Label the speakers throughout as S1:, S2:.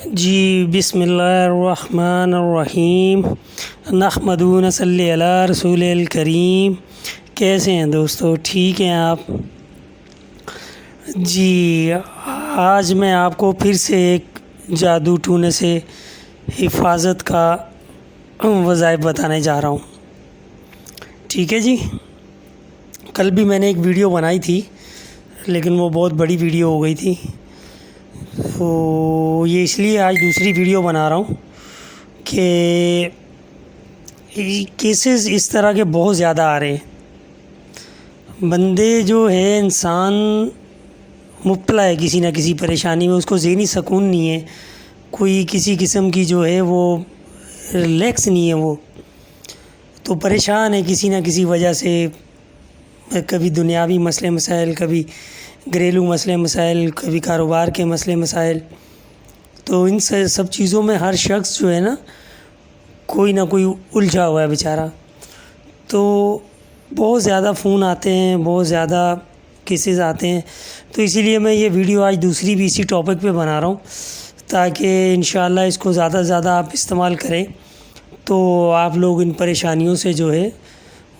S1: جی بسم اللہ الرحمن الرحیم نحمدہ و نصلی علی رسول الکریم۔ کیسے ہیں دوستو؟ ٹھیک ہیں آپ؟ جی آج میں آپ کو پھر سے ایک جادو ٹونے سے حفاظت کا وظائف بتانے جا رہا ہوں، ٹھیک ہے جی۔ کل بھی میں نے ایک ویڈیو بنائی تھی لیکن وہ بہت بڑی ویڈیو ہو گئی تھی، تو یہ اس لیے آج دوسری ویڈیو بنا رہا ہوں کہ کیسز اس طرح کے بہت زیادہ آ رہے ہیں۔ بندے جو ہے، انسان مبتلا ہے کسی نہ کسی پریشانی میں، اس کو ذہنی سکون نہیں ہے، کوئی کسی قسم کی جو ہے وہ ریلیکس نہیں ہے، وہ تو پریشان ہے کسی نہ کسی وجہ سے، کبھی دنیاوی مسئلے مسائل، کبھی گھریلو مسئلے مسائل، کبھی کاروبار کے مسئلے مسائل۔ تو ان سب چیزوں میں ہر شخص جو ہے نا، کوئی نہ کوئی الجھا ہوا ہے بیچارہ۔ تو بہت زیادہ فون آتے ہیں، بہت زیادہ کیسز آتے ہیں، تو اسی لیے میں یہ ویڈیو آج دوسری بھی اسی ٹاپک پہ بنا رہا ہوں، تاکہ انشاءاللہ اس کو زیادہ سے زیادہ آپ استعمال کریں تو آپ لوگ ان پریشانیوں سے جو ہے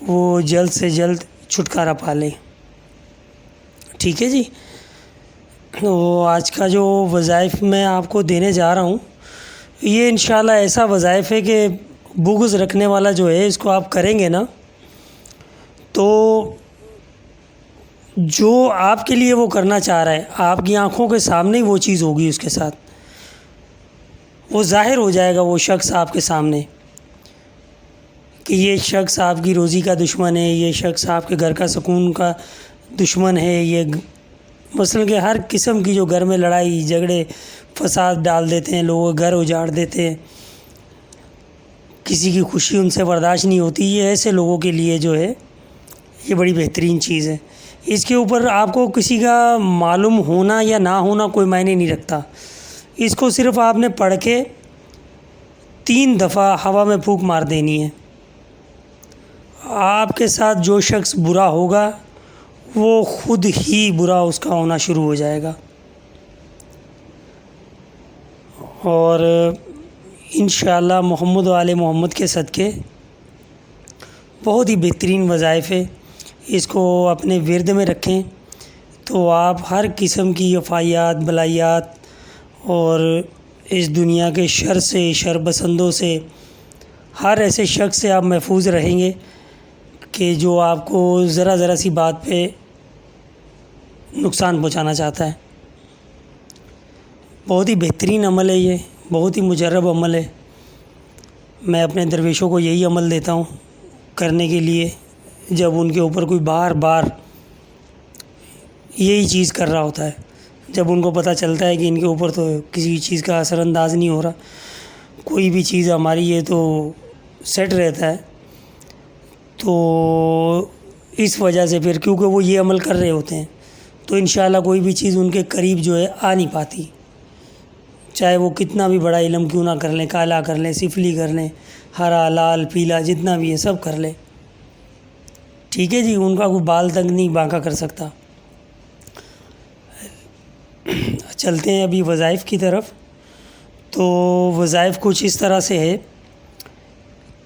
S1: وہ جلد سے جلد چھٹکارا پا لیں، ٹھیک ہے جی۔ تو آج کا جو وظائف میں آپ کو دینے جا رہا ہوں، یہ انشاءاللہ ایسا وظائف ہے کہ بغض رکھنے والا جو ہے، اس کو آپ کریں گے نا تو جو آپ کے لیے وہ کرنا چاہ رہا ہے، آپ کی آنکھوں کے سامنے ہی وہ چیز ہوگی، اس کے ساتھ وہ ظاہر ہو جائے گا، وہ شخص آپ کے سامنے کہ یہ شخص آپ کی روزی کا دشمن ہے، یہ شخص آپ کے گھر کا سکون کا دشمن ہے، یہ مثلا کہ ہر قسم کی جو گھر میں لڑائی جھگڑے فساد ڈال دیتے ہیں، لوگوں کے گھر اجاڑ دیتے ہیں، کسی کی خوشی ان سے برداشت نہیں ہوتی، یہ ایسے لوگوں کے لیے جو ہے یہ بڑی بہترین چیز ہے۔ اس کے اوپر آپ کو کسی کا معلوم ہونا یا نہ ہونا کوئی معنی نہیں رکھتا، اس کو صرف آپ نے پڑھ کے 3 دفعہ ہوا میں پھونک مار دینی ہے۔ آپ کے ساتھ جو شخص برا ہوگا وہ خود ہی برا اس کا ہونا شروع ہو جائے گا، اور انشاءاللہ محمد و آل محمد کے صدقے بہت ہی بہترین وظائف ہے۔ اس کو اپنے ورد میں رکھیں تو آپ ہر قسم کی وفایات، بلائیات اور اس دنیا کے شر سے، شر پسندوں سے، ہر ایسے شخص سے آپ محفوظ رہیں گے کہ جو آپ کو ذرا ذرا سی بات پہ نقصان پہنچانا چاہتا ہے۔ بہت ہی بہترین عمل ہے، یہ بہت ہی مجرب عمل ہے۔ میں اپنے درویشوں کو یہی عمل دیتا ہوں کرنے کے لیے، جب ان کے اوپر کوئی بار بار یہی چیز کر رہا ہوتا ہے، جب ان کو پتہ چلتا ہے کہ ان کے اوپر تو کسی چیز کا اثر انداز نہیں ہو رہا، کوئی بھی چیز ہماری یہ تو سیٹ رہتا ہے، تو اس وجہ سے پھر کیونکہ وہ یہ عمل کر رہے ہوتے ہیں تو انشاءاللہ کوئی بھی چیز ان کے قریب جو ہے آ نہیں پاتی، چاہے وہ کتنا بھی بڑا علم کیوں نہ کر لیں، کالا کر لیں، سفلی کر لیں، ہرا لال پیلا جتنا بھی ہے سب کر لیں، ٹھیک ہے جی۔ ان کا کوئی بال تک نہیں باقا کر سکتا۔ چلتے ہیں ابھی وظائف کی طرف۔ تو وظائف کچھ اس طرح سے ہے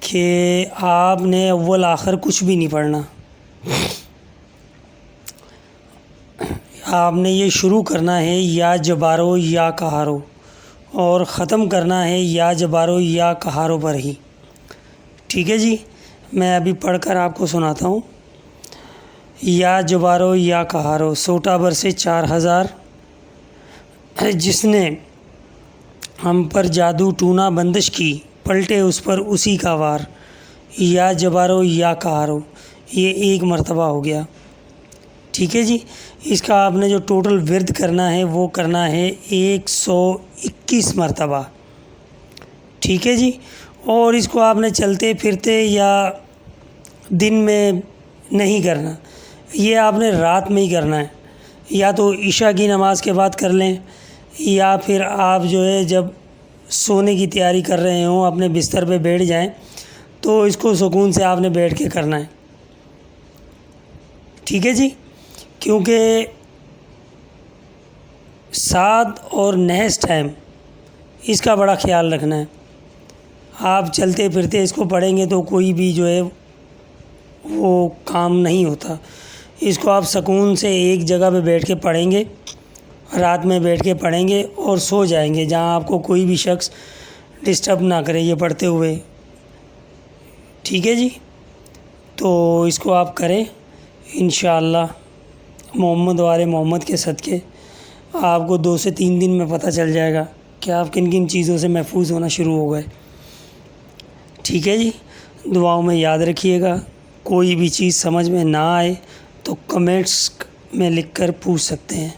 S1: کہ آپ نے اول آخر کچھ بھی نہیں پڑھنا، آپ نے یہ شروع کرنا ہے یا جبارو یا کہارو، اور ختم کرنا ہے یا جبارو یا کہارو پر ہی، ٹھیک ہے جی۔ میں ابھی پڑھ کر آپ کو سناتا ہوں۔ یا جبارو یا کہارو، سوٹا بر سے 4000، جس نے ہم پر جادو ٹونا بندش کی، پلٹے اس پر اسی کا وار، یا جبارو یا کہارو، یہ 1 مرتبہ ہو گیا، ٹھیک ہے جی۔ اس کا آپ نے جو ٹوٹل ورد کرنا ہے وہ کرنا ہے 121 مرتبہ، ٹھیک ہے جی۔ اور اس کو آپ نے چلتے پھرتے یا دن میں نہیں کرنا، یہ آپ نے رات میں ہی کرنا ہے، یا تو عشاء کی نماز کے بعد کر لیں، یا پھر آپ جو ہے جب سونے کی تیاری کر رہے ہوں، اپنے بستر پہ بیٹھ جائیں تو اس کو سکون سے آپ نے بیٹھ کے کرنا ہے، ٹھیک ہے جی۔ کیونکہ سات اور نحس ٹائم اس کا بڑا خیال رکھنا ہے۔ آپ چلتے پھرتے اس کو پڑھیں گے تو کوئی بھی جو ہے وہ کام نہیں ہوتا۔ اس کو آپ سکون سے ایک جگہ پہ بیٹھ کے پڑھیں گے، رات میں بیٹھ کے پڑھیں گے اور سو جائیں گے، جہاں آپ کو کوئی بھی شخص ڈسٹرب نہ کرے یہ پڑھتے ہوئے۔ ٹھیک ہے جی، تو اس کو آپ کریں انشاءاللہ، محمد وال محمد کے صدقے آپ کو 2 سے 3 دن میں پتہ چل جائے گا کہ آپ کن کن چیزوں سے محفوظ ہونا شروع ہو گئے۔ ٹھیک ہے جی، دعاؤں میں یاد رکھیے گا۔ کوئی بھی چیز سمجھ میں نہ آئے تو کمنٹس میں لکھ کر پوچھ سکتے ہیں۔